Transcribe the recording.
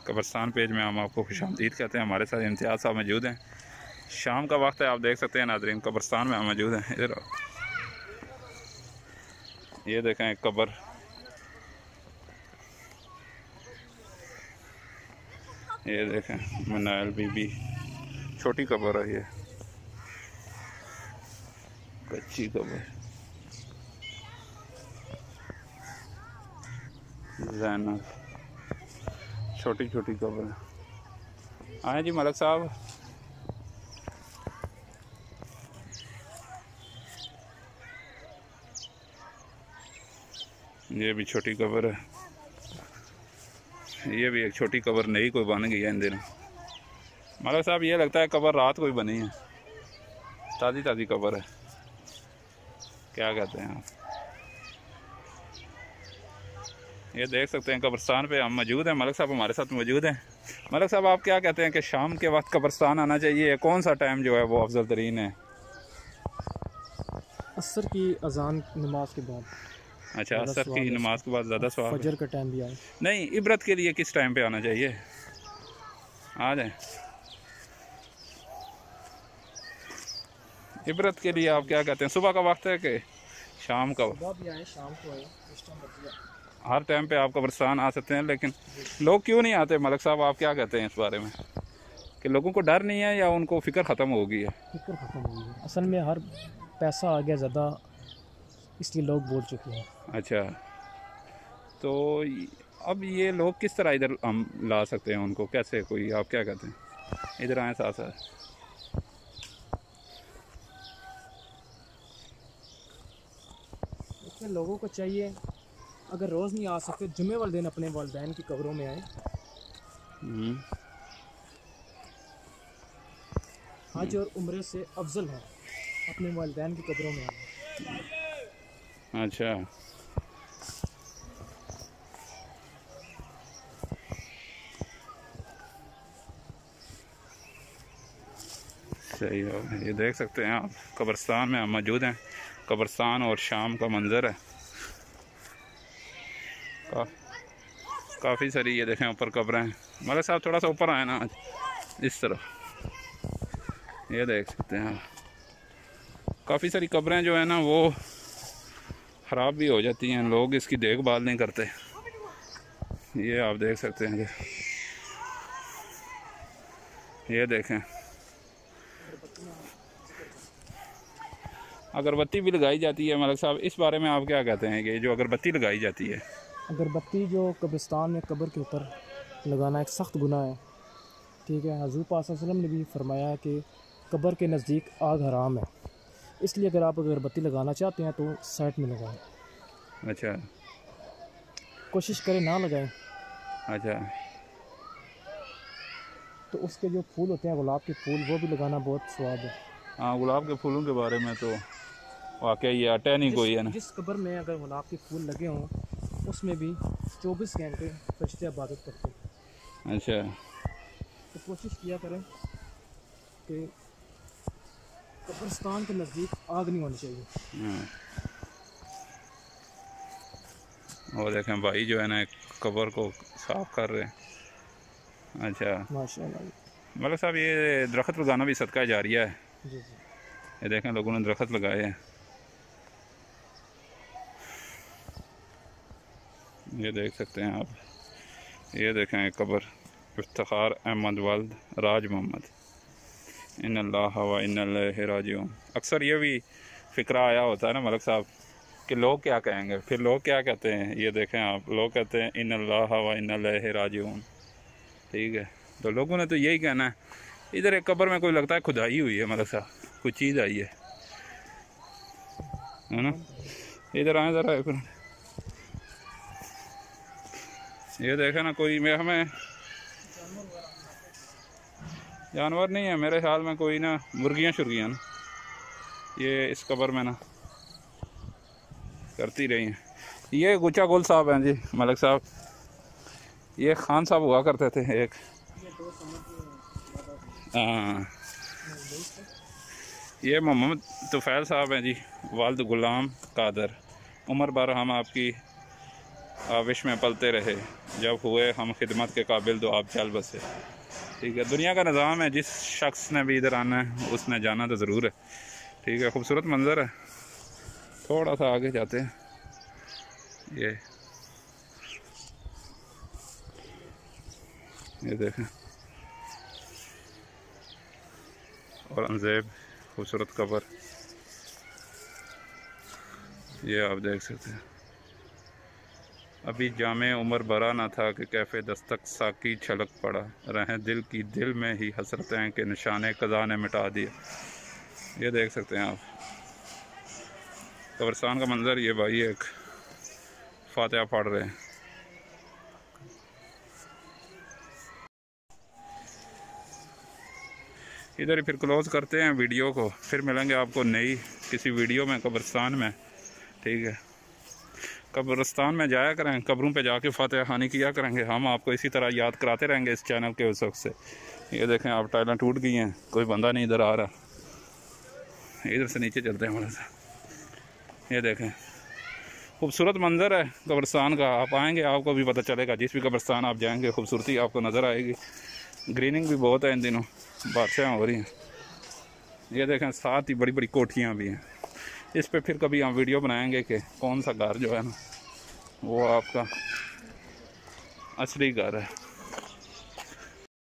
कब्रिस्तान पेज में हम आपको खुशामदीद कहते हैं। हमारे साथ इम्तियाज़ साहब मौजूद हैं। शाम का वक्त है, आप देख सकते हैं नाज़रीन, कब्रिस्तान में हम मौजूद हैं। इधर ये देखें एक कब्र, ये देखें मनाइल बीबी, छोटी कब्र है ये, कच्ची कब्र। ज़ैनब, छोटी छोटी कब्र। आए जी मलिक साहब। ये भी छोटी कब्र है, ये भी एक छोटी कब्र नई कोई बन गई है इन दिनों। मलिक साहब ये लगता है कब्र रात कोई बनी है, ताज़ी ताज़ी कब्र है, क्या कहते हैं आप? ये देख सकते हैं कब्रिस्तान पे हम मौजूद हैं। मलिक साहब हमारे साथ मौजूद हैं। मलिक साहब आप क्या कहते हैं कि शाम के वक्त कब्रिस्तान आना चाहिए, कौन सा टाइम जो है वो अफजल तरीन है? असर की अजान नमाज के बाद। अच्छा, असर की नमाज के बाद ज़्यादा सवाब, फजर का टाइम भी आए। नहीं, इबरत के लिए किस टाइम पे आना चाहिए? आ जाए इबरत के लिए, आप क्या कहते हैं, सुबह का वक्त है कि शाम का? सुबह भी आए, शाम को आए, इस टाइम हर टाइम पे आप कब्रिस्तान आ सकते हैं, लेकिन लोग क्यों नहीं आते? मलिक साहब आप क्या कहते हैं इस बारे में, कि लोगों को डर नहीं है या उनको फ़िक्र ख़त्म हो गई है? फिक्र ख़त्म हो गई है, असल में हर पैसा आ गया ज़्यादा, इसलिए लोग बोल चुके हैं। अच्छा, तो अब ये लोग किस तरह इधर हम ला सकते हैं उनको, कैसे, कोई आप क्या कहते हैं? इधर आए साथ साथ। इसमें लोगों को चाहिए, अगर रोज़ नहीं आ सकते, जुम्मे वाले दिन अपने वालिदैन की कब्रों में आए। हज और उम्रे से अफजल है अपने वालिदैन की कब्रों में आए। अच्छा, सही है। ये देख सकते हैं आप, कब्रिस्तान में हम मौजूद हैं। कब्रिस्तान और शाम का मंज़र है, काफ़ी सारी ये देखें ऊपर कब्रें हैं। मलिक साहब थोड़ा सा ऊपर आए ना, इस तरफ, ये देख सकते हैं आप, काफ़ी सारी कब्रें जो है ना वो ख़राब भी हो जाती हैं, लोग इसकी देखभाल नहीं करते। ये आप देख सकते हैं, ये देखें, अगरबत्ती भी लगाई जाती है। मलिक साहब इस बारे में आप क्या कहते हैं कि जो अगरबत्ती लगाई जाती है? अगरबत्ती जो कब्रिस्तान में कब्र के ऊपर लगाना एक सख्त गुनाह है, ठीक है। हज़ूर पाक सल्लल्लाहु अलैहि वसल्लम ने भी फरमाया है कि कब्र के नज़दीक आग हराम है, इसलिए अगर आप अगरबत्ती लगाना चाहते हैं तो साइड में लगाएं। अच्छा, कोशिश करें ना लगाएं। अच्छा, तो उसके जो फूल होते हैं, गुलाब के फूल, वो भी लगाना बहुत स्वाब है। हाँ, गुलाब के फूलों के बारे में तो वाकई ये अटै नहीं कोई है ना। जिस कब्र में अगर गुलाब के फूल लगे हों, उसमें भी 24 घंटे फरिश्ते इबादत करते हैं। अच्छा, तो कोशिश किया करें कि कब्रिस्तान के नज़दीक आग नहीं होनी चाहिए। और देखें भाई जो है ना कब्र को साफ कर रहे हैं। अच्छा माशाल्लाह। मलिक साहब ये दरख्त लगाना भी सदका जारिया है। जी जी। ये देखें लोगों ने दरख्त लगाए हैं। ये देख सकते हैं आप, ये देखें कब्र इफ्तिखार अहमद वल्द राज मोहम्मद इन्नल्लाह व इन्ना इलैहि राजिऊन। अक्सर ये भी फ़िक्रा आया होता है ना मलिक साहब कि लोग क्या कहेंगे, फिर लोग क्या कहते हैं, ये देखें आप, लोग कहते हैं इन्नल्लाह व इन्ना इलैहि राजिऊन, ठीक है। तो लोगों ने तो यही कहना है। इधर एक कब्र में कोई लगता है खुदाई हुई है मलिक साहब, कोई चीज़ आई है ना। इधर आए ज़रा, ये देखे ना, कोई में हमें जानवर नहीं है मेरे ख्याल में, कोई ना मुर्गियाँ शुर्गियाँ ना ये इस कब्र में ना करती रही हैं। ये गुच्चा गुल साहब हैं जी मलिक साहब, ये खान साहब हुआ करते थे एक। हाँ, ये मोहम्मद तुफैल साहब हैं जी, वालिद गुलाम कादर, उम्र बार हम आपकी आविश में पलते रहे, जब हुए हम खिदमत के काबिल तो आप चल बसे। ठीक है, दुनिया का निज़ाम है, जिस शख्स ने भी इधर आना है उसने जाना तो ज़रूर है। ठीक है, खूबसूरत मंज़र है। थोड़ा सा आगे जाते हैं, ये देखें, औरंगज़ेब खूबसूरत कब्र, ये आप देख सकते हैं। अभी जामे उम्र भरा ना था कि कैफे दस्तक साकी छलक पड़ा, रहें दिल की दिल में ही हसरतें के निशाने कज़ा ने मिटा दिए। ये देख सकते हैं आप कब्रिस्तान का मंज़र। ये भाई एक फातिहा पढ़ रहे हैं। इधर ही फिर क्लोज़ करते हैं वीडियो को, फिर मिलेंगे आपको नई किसी वीडियो में कब्रिस्तान में। ठीक है, कब्रिस्तान में जाया करें, कब्रों पे जाके फातिहा खानी किया करेंगे। हम आपको इसी तरह याद कराते रहेंगे इस चैनल के उस वक्त से। ये देखें आप, टाइलें टूट गई हैं, कोई बंदा नहीं इधर आ रहा। इधर से नीचे चलते हैं थोड़ा सा। ये देखें, खूबसूरत मंज़र है कब्रिस्तान का। आप आएंगे आपको भी पता चलेगा, जिस भी कब्रिस्तान आप जाएंगे खूबसूरती आपको नज़र आएगी। ग्रीनिंग भी बहुत है इन दिनों, बारिशें हो रही हैं। ये देखें, साथ ही बड़ी बड़ी कोठियाँ भी हैं। इस पे फिर कभी हम वीडियो बनाएंगे कि कौन सा घर जो है ना वो आपका असली घर है।